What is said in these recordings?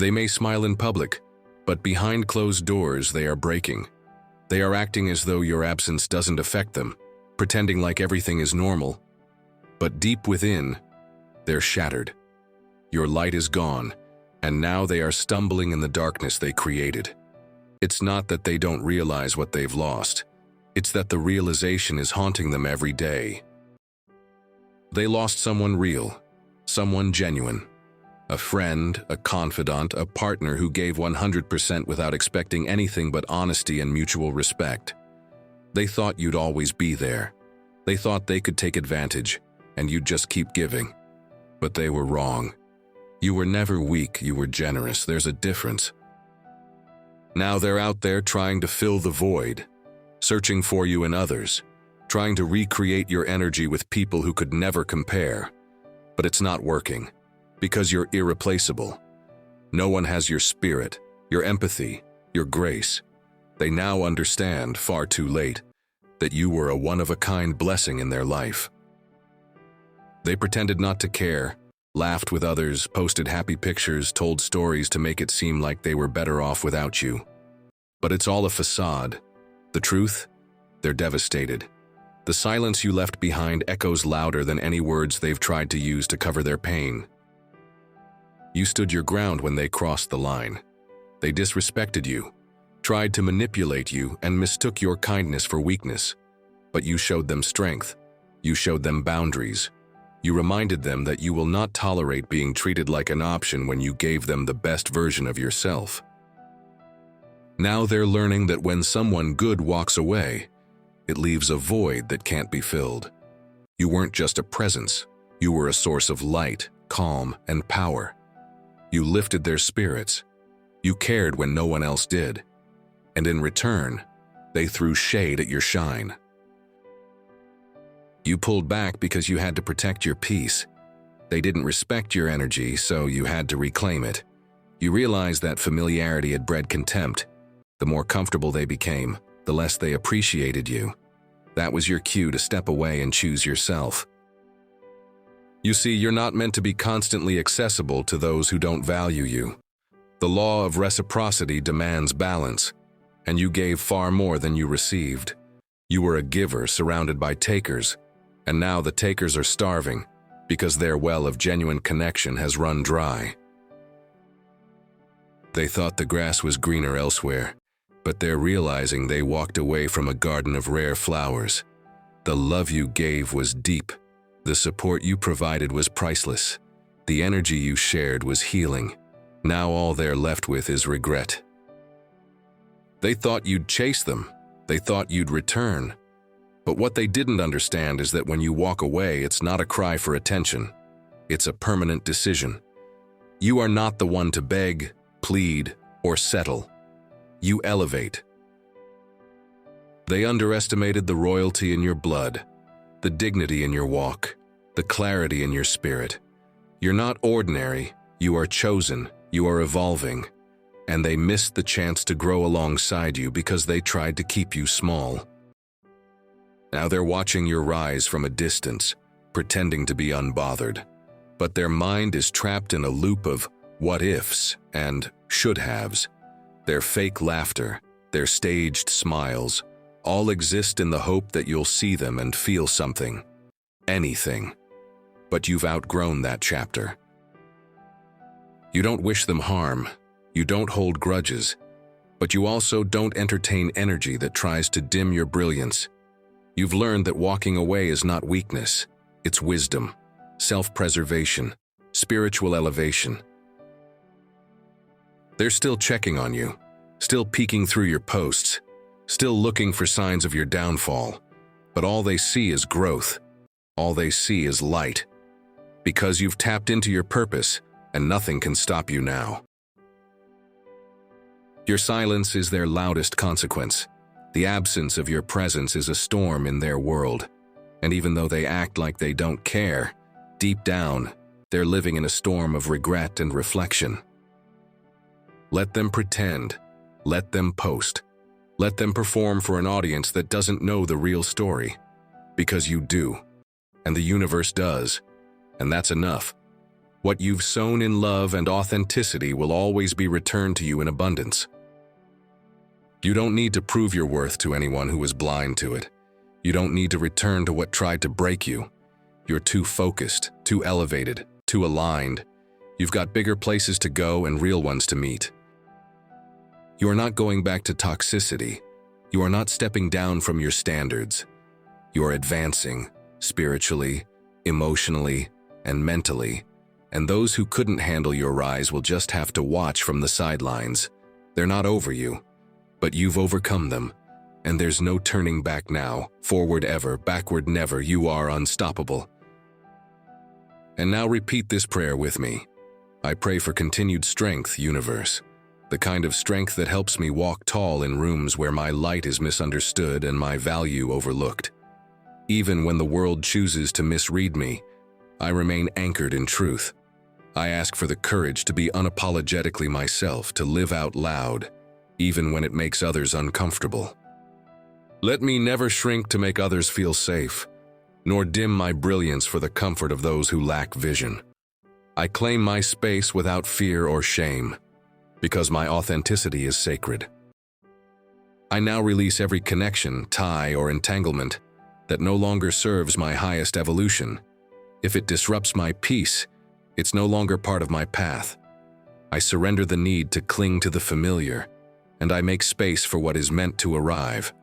They may smile in public, but behind closed doors they are breaking. They are acting as though your absence doesn't affect them, pretending like everything is normal. But deep within, they're shattered. Your light is gone, and now they are stumbling in the darkness they created. It's not that they don't realize what they've lost. It's that the realization is haunting them every day. They lost someone real, someone genuine. A friend, a confidant, a partner who gave 100% without expecting anything but honesty and mutual respect. They thought you'd always be there. They thought they could take advantage, and you'd just keep giving. But they were wrong. You were never weak, you were generous. There's a difference. Now they're out there trying to fill the void, searching for you in others, trying to recreate your energy with people who could never compare. But it's not working. Because you're irreplaceable. No one has your spirit, your empathy, your grace. They now understand, far too late, that you were a one-of-a-kind blessing in their life. They pretended not to care, laughed with others, posted happy pictures, told stories to make it seem like they were better off without you. But it's all a facade. The truth? They're devastated. The silence you left behind echoes louder than any words they've tried to use to cover their pain. You stood your ground when they crossed the line. They disrespected you, tried to manipulate you, and mistook your kindness for weakness. But you showed them strength. You showed them boundaries. You reminded them that you will not tolerate being treated like an option when you gave them the best version of yourself. Now they're learning that when someone good walks away, it leaves a void that can't be filled. You weren't just a presence. You were a source of light, calm, and power. You lifted their spirits. You cared when no one else did. And in return, they threw shade at your shine. You pulled back because you had to protect your peace. They didn't respect your energy, so you had to reclaim it. You realized that familiarity had bred contempt. The more comfortable they became, the less they appreciated you. That was your cue to step away and choose yourself. You see, you're not meant to be constantly accessible to those who don't value you. The law of reciprocity demands balance, and you gave far more than you received. You were a giver surrounded by takers, and now the takers are starving because their well of genuine connection has run dry. They thought the grass was greener elsewhere, but they're realizing they walked away from a garden of rare flowers. The love you gave was deep. The support you provided was priceless. The energy you shared was healing. Now all they're left with is regret. They thought you'd chase them. They thought you'd return. But what they didn't understand is that when you walk away, it's not a cry for attention. It's a permanent decision. You are not the one to beg, plead, or settle. You elevate. They underestimated the royalty in your blood, the dignity in your walk, the clarity in your spirit. You're not ordinary, you are chosen, you are evolving, and they missed the chance to grow alongside you because they tried to keep you small. Now they're watching your rise from a distance, pretending to be unbothered, but their mind is trapped in a loop of what-ifs and should-haves. Their fake laughter, their staged smiles, all exist in the hope that you'll see them and feel something. Anything. But you've outgrown that chapter. You don't wish them harm, you don't hold grudges, but you also don't entertain energy that tries to dim your brilliance. You've learned that walking away is not weakness, it's wisdom, self-preservation, spiritual elevation. They're still checking on you, still peeking through your posts, still looking for signs of your downfall, but all they see is growth. All they see is light. Because you've tapped into your purpose, and nothing can stop you now. Your silence is their loudest consequence. The absence of your presence is a storm in their world. And even though they act like they don't care, deep down, they're living in a storm of regret and reflection. Let them pretend. Let them post. Let them perform for an audience that doesn't know the real story. Because you do. And the universe does. And that's enough. What you've sown in love and authenticity will always be returned to you in abundance. You don't need to prove your worth to anyone who is blind to it. You don't need to return to what tried to break you. You're too focused, too elevated, too aligned. You've got bigger places to go and real ones to meet. You are not going back to toxicity. You are not stepping down from your standards. You are advancing, spiritually, emotionally, and mentally. And those who couldn't handle your rise will just have to watch from the sidelines. They're not over you, but you've overcome them. And there's no turning back now, forward ever, backward never. You are unstoppable. And now repeat this prayer with me. I pray for continued strength, universe. The kind of strength that helps me walk tall in rooms where my light is misunderstood and my value overlooked. Even when the world chooses to misread me, I remain anchored in truth. I ask for the courage to be unapologetically myself, to live out loud, even when it makes others uncomfortable. Let me never shrink to make others feel safe, nor dim my brilliance for the comfort of those who lack vision. I claim my space without fear or shame, because my authenticity is sacred. I now release every connection, tie, or entanglement that no longer serves my highest evolution. If it disrupts my peace, it's no longer part of my path. I surrender the need to cling to the familiar, and I make space for what is meant to arrive.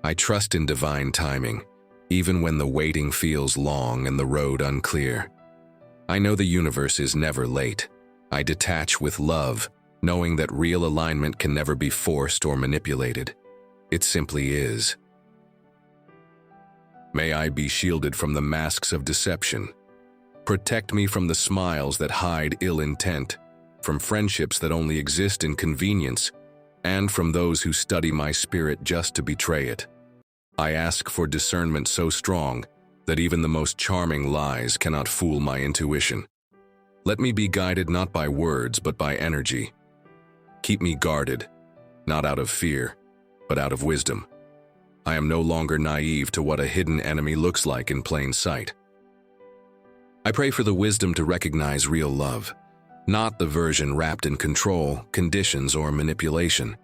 I trust in divine timing, even when the waiting feels long and the road unclear. I know the universe is never late. I detach with love, knowing that real alignment can never be forced or manipulated. It simply is. May I be shielded from the masks of deception. Protect me from the smiles that hide ill intent, from friendships that only exist in convenience, and from those who study my spirit just to betray it. I ask for discernment so strong that even the most charming lies cannot fool my intuition. Let me be guided not by words but by energy. Keep me guarded, not out of fear, but out of wisdom. I am no longer naive to what a hidden enemy looks like in plain sight. I pray for the wisdom to recognize real love, not the version wrapped in control, conditions, or manipulation.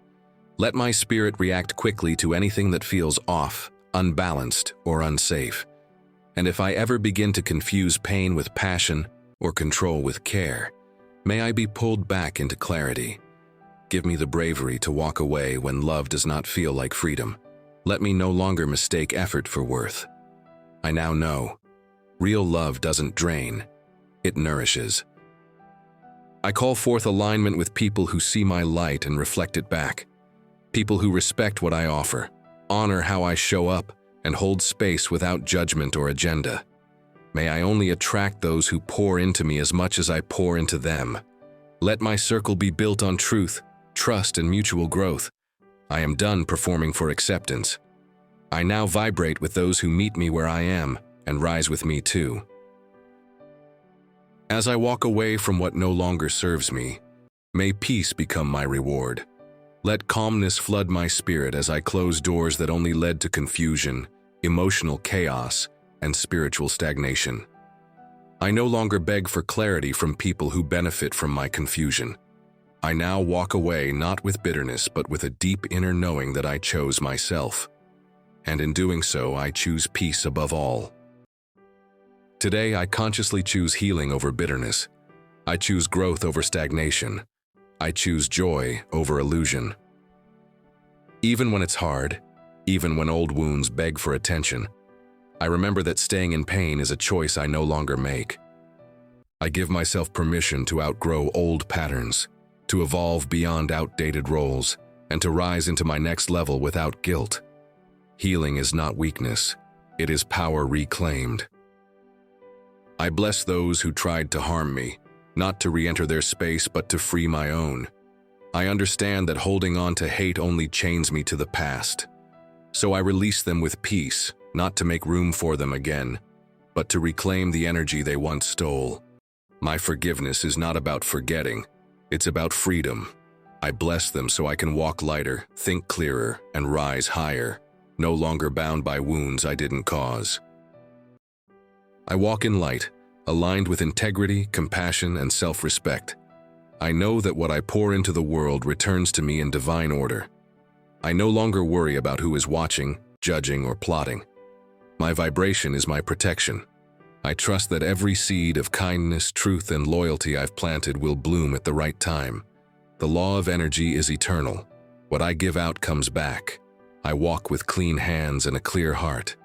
Let my spirit react quickly to anything that feels off, unbalanced, or unsafe. And if I ever begin to confuse pain with passion or control with care, may I be pulled back into clarity. Give me the bravery to walk away when love does not feel like freedom. Let me no longer mistake effort for worth. I now know, real love doesn't drain, it nourishes. I call forth alignment with people who see my light and reflect it back. People who respect what I offer, honor how I show up, and hold space without judgment or agenda. May I only attract those who pour into me as much as I pour into them. Let my circle be built on truth, trust, and mutual growth. I am done performing for acceptance. I now vibrate with those who meet me where I am and rise with me too. As I walk away from what no longer serves me, may peace become my reward. Let calmness flood my spirit as I close doors that only led to confusion, emotional chaos, and spiritual stagnation. I no longer beg for clarity from people who benefit from my confusion. I now walk away not with bitterness but with a deep inner knowing that I chose myself. And in doing so, I choose peace above all. Today, I consciously choose healing over bitterness. I choose growth over stagnation. I choose joy over illusion. Even when it's hard, even when old wounds beg for attention, I remember that staying in pain is a choice I no longer make. I give myself permission to outgrow old patterns, to evolve beyond outdated roles, and to rise into my next level without guilt. Healing is not weakness, it is power reclaimed. I bless those who tried to harm me, not to re-enter their space but to free my own. I understand that holding on to hate only chains me to the past. So I release them with peace, not to make room for them again, but to reclaim the energy they once stole. My forgiveness is not about forgetting, it's about freedom. I bless them so I can walk lighter, think clearer, and rise higher, no longer bound by wounds I didn't cause. I walk in light, aligned with integrity, compassion, and self-respect. I know that what I pour into the world returns to me in divine order. I no longer worry about who is watching, judging, or plotting. My vibration is my protection. I trust that every seed of kindness, truth, and loyalty I've planted will bloom at the right time. The law of energy is eternal. What I give out comes back. I walk with clean hands and a clear heart.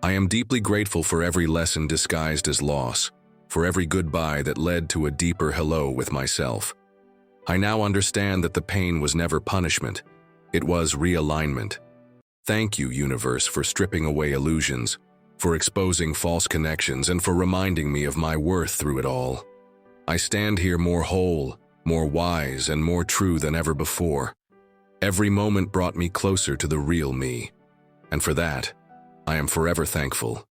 I am deeply grateful for every lesson disguised as loss, for every goodbye that led to a deeper hello with myself. I now understand that the pain was never punishment. It was realignment. Thank you, universe, for stripping away illusions, for exposing false connections, and for reminding me of my worth through it all. I stand here more whole, more wise, and more true than ever before. Every moment brought me closer to the real me, and for that, I am forever thankful.